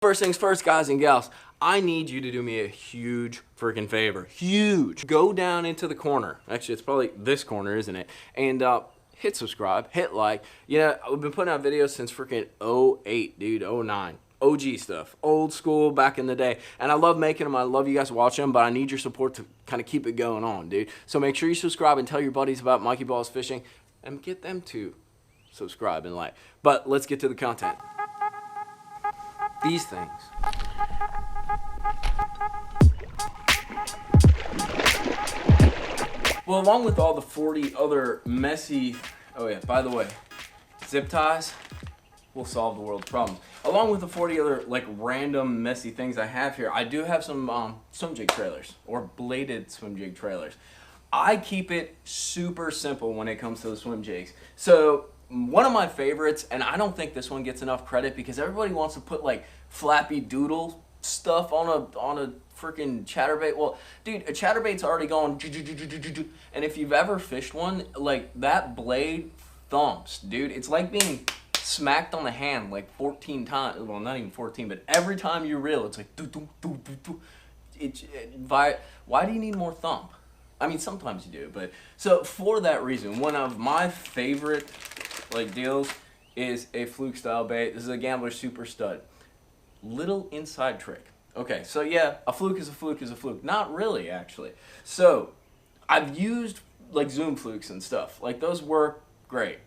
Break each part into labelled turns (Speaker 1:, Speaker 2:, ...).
Speaker 1: First things first, guys and gals, I need you to do me a huge freaking favor. Huge. Go down into the corner. Actually, it's probably this corner, isn't it? And hit subscribe, hit like. Yeah, I've been putting out videos since freaking '08, dude, '09. OG stuff, old school, back in the day. And I love making them. I love you guys watching them, but I need your support to kind of keep it going on, dude. So make sure you subscribe and tell your buddies about mikeybalzz fishing and get them to subscribe and like. But let's get to the content. These things. Well, along with all the 40 other messy, oh yeah, by the way, zip ties will solve the world's problems. Along with the 40 other like random messy things I have here, I do have some swim jig trailers or bladed swim jig trailers. I keep it super simple when it comes to the swim jigs. So one of my favorites, and I don't think this one gets enough credit because everybody wants to put like flappy doodle stuff on a freaking chatterbait. Well, dude, a chatterbait's already going, and if you've ever fished one, like that blade thumps, dude. It's like being smacked on the hand like 14 times. Well, not even 14, but every time you reel, it's like do do do do do. Why do you need more thump? I mean, sometimes you do, but so for that reason, one of my favorite like deals is a fluke style bait. This is a Gambler Super Stud. Little inside trick. Okay, so yeah, a fluke is a fluke is a fluke. Not really, actually. So I've used like zoom flukes and stuff. Like those work great.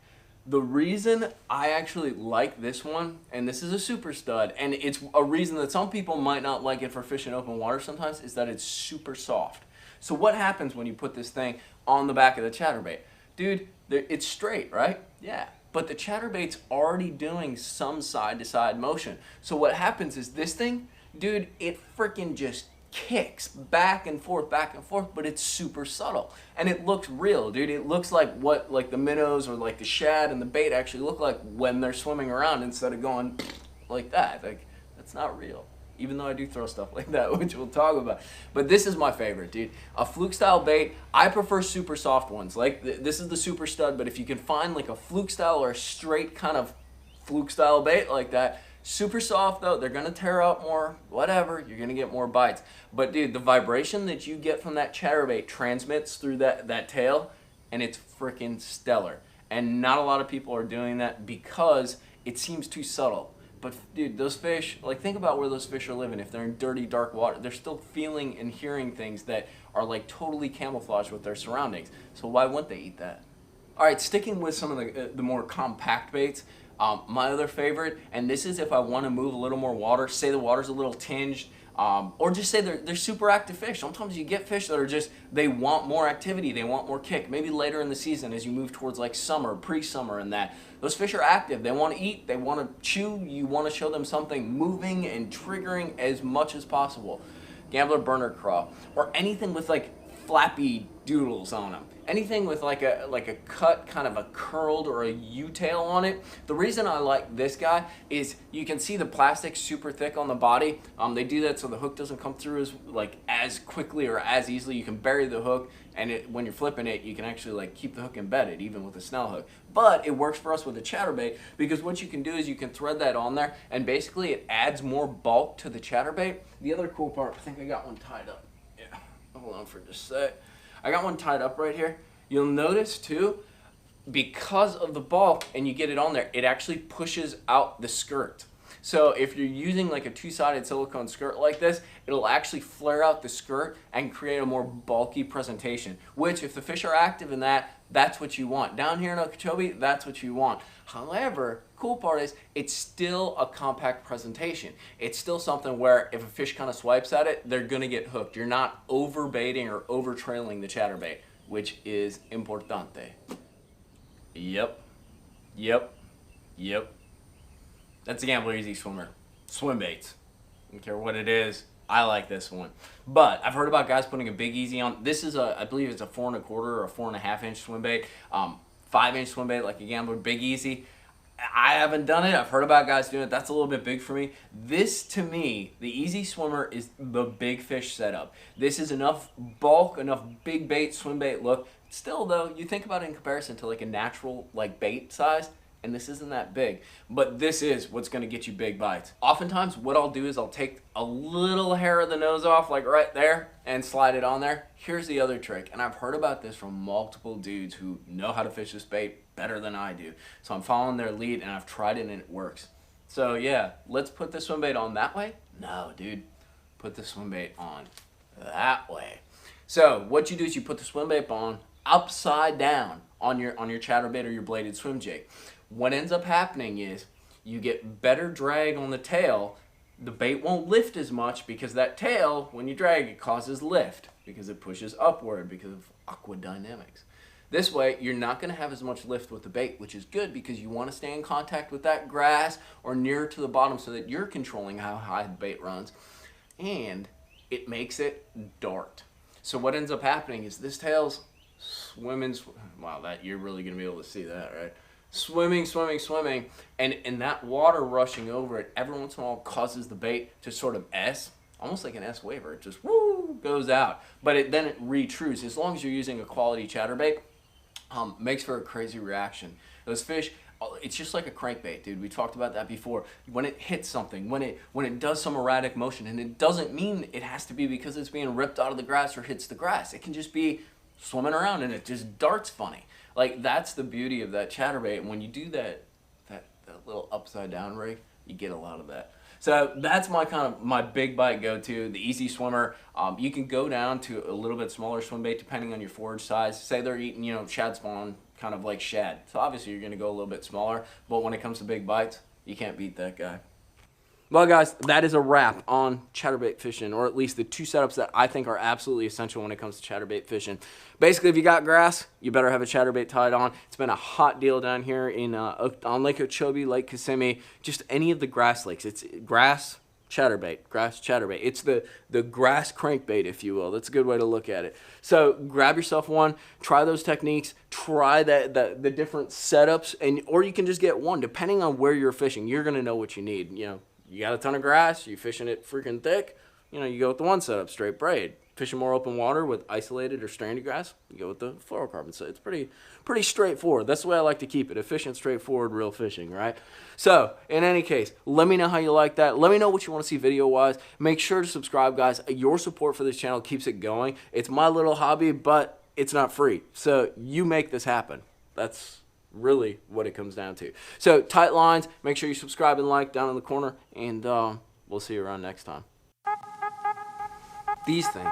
Speaker 1: The reason I actually like this one, and this is a super stud, and it's a reason that some people might not like it for fishing open water sometimes, is that it's super soft. So what happens when you put this thing on the back of the chatterbait? Dude, it's straight, right? Yeah. But the chatterbait's already doing some side-to-side motion. So what happens is this thing, dude, it freaking just kicks back and forth, but it's super subtle. And it looks real, dude. It looks like what like the minnows or like the shad and the bait actually look like when they're swimming around instead of going like that. Like, that's not real. Even though I do throw stuff like that, which we'll talk about. But this is my favorite, dude. A fluke style bait. I prefer super soft ones. Like this is the super stud, but if you can find like a fluke style or a straight kind of fluke style bait like that, super soft though, they're gonna tear up more, whatever, you're gonna get more bites. But dude, the vibration that you get from that chatterbait transmits through that tail, and it's freaking stellar. And not a lot of people are doing that because it seems too subtle. But dude, those fish, like think about where those fish are living. If they're in dirty, dark water, they're still feeling and hearing things that are like totally camouflaged with their surroundings. So why wouldn't they eat that? All right, sticking with some of the more compact baits, my other favorite, and this is if I want to move a little more water, say the water's a little tinged, or just say they're super active fish. Sometimes you get fish that are just, they want more activity, they want more kick. Maybe later in the season as you move towards like summer, pre-summer and that. Those fish are active, they want to eat, they want to chew, you want to show them something moving and triggering as much as possible. Gambler Burner Craw, or anything with like flappy doodles on them. Anything with like a cut, kind of a curled or a U-tail on it. The reason I like this guy is you can see the plastic super thick on the body. They do that so the hook doesn't come through as quickly or as easily. You can bury the hook, and when you're flipping it, you can actually like keep the hook embedded, even with a snell hook. But it works for us with a chatterbait because what you can do is you can thread that on there, and basically it adds more bulk to the chatterbait. The other cool part, I think I got one tied up. Yeah, hold on for just a sec. I got one tied up right here. You'll notice too, because of the bulk and you get it on there, it actually pushes out the skirt. So if you're using like a two-sided silicone skirt like this, it'll actually flare out the skirt and create a more bulky presentation, which if the fish are active in that, that's what you want. Down here in Okeechobee, that's what you want. However, cool part is it's still a compact presentation. It's still something where if a fish kind of swipes at it, they're gonna get hooked. You're not over baiting or over trailing the chatterbait, which is importante. Yep. That's a Gambler Easy Swimmer. Swim baits. Don't care what it is. I like this one. But I've heard about guys putting a Big Easy on. This is I believe it's a 4 1/4 or a 4.5 inch swim bait. 5 inch swim bait like a Gambler Big Easy. I haven't done it. I've heard about guys doing it. That's a little bit big for me. This, to me, the Easy Swimmer is the big fish setup. This is enough bulk, enough big bait, swim bait look. Still, though, you think about it in comparison to like a natural like bait size, and this isn't that big, but this is what's gonna get you big bites. Oftentimes what I'll do is I'll take a little hair of the nose off, like right there, and slide it on there. Here's the other trick, and I've heard about this from multiple dudes who know how to fish this bait better than I do. So I'm following their lead, and I've tried it and it works. So yeah, let's put the swim bait on that way. No, dude, put the swim bait on that way. So what you do is you put the swim bait on upside down on your chatterbait or your bladed swim jig. What ends up happening is you get better drag on the tail. The bait won't lift as much because that tail, when you drag, it causes lift because it pushes upward because of aqua dynamics. This way, you're not going to have as much lift with the bait, which is good because you want to stay in contact with that grass or nearer to the bottom so that you're controlling how high the bait runs. And it makes it dart. So what ends up happening is this tail's swimming. Wow, that you're really going to be able to see that, right? Swimming, swimming, swimming, and that water rushing over it every once in a while causes the bait to sort of S, almost like an S waver. It just woo goes out, but then it retrues. As long as you're using a quality chatterbait, makes for a crazy reaction. Those fish, it's just like a crankbait, dude. We talked about that before. When it hits something, when it does some erratic motion, and it doesn't mean it has to be because it's being ripped out of the grass or hits the grass. It can just be swimming around and it just darts funny. Like, that's the beauty of that chatterbait. And when you do that little upside down rig, you get a lot of that. So that's my big bite go-to, the easy swimmer. You can go down to a little bit smaller swim bait depending on your forage size. Say they're eating, shad spawn, kind of like shad. So obviously you're gonna go a little bit smaller, but when it comes to big bites, you can't beat that guy. Well, guys, that is a wrap on chatterbait fishing, or at least the two setups that I think are absolutely essential when it comes to chatterbait fishing. Basically, if you got grass, you better have a chatterbait tied on. It's been a hot deal down here on Lake Okeechobee, Lake Kissimmee, just any of the grass lakes. It's grass chatterbait. It's the grass crankbait, if you will. That's a good way to look at it. So grab yourself one, try those techniques, try the different setups, or you can just get one. Depending on where you're fishing, you're going to know what you need. You got a ton of grass, you fishing it freaking thick, you go with the one setup, straight braid. Fishing more open water with isolated or stranded grass, you go with the fluorocarbon. So it's pretty straightforward. That's the way I like to keep it. Efficient, straightforward, real fishing, right? So, in any case, let me know how you like that. Let me know what you want to see video-wise. Make sure to subscribe, guys. Your support for this channel keeps it going. It's my little hobby, but it's not free. So, you make this happen. That's really what it comes down to. So, tight lines. Make sure you subscribe and like down in the corner, and we'll see you around next time. These things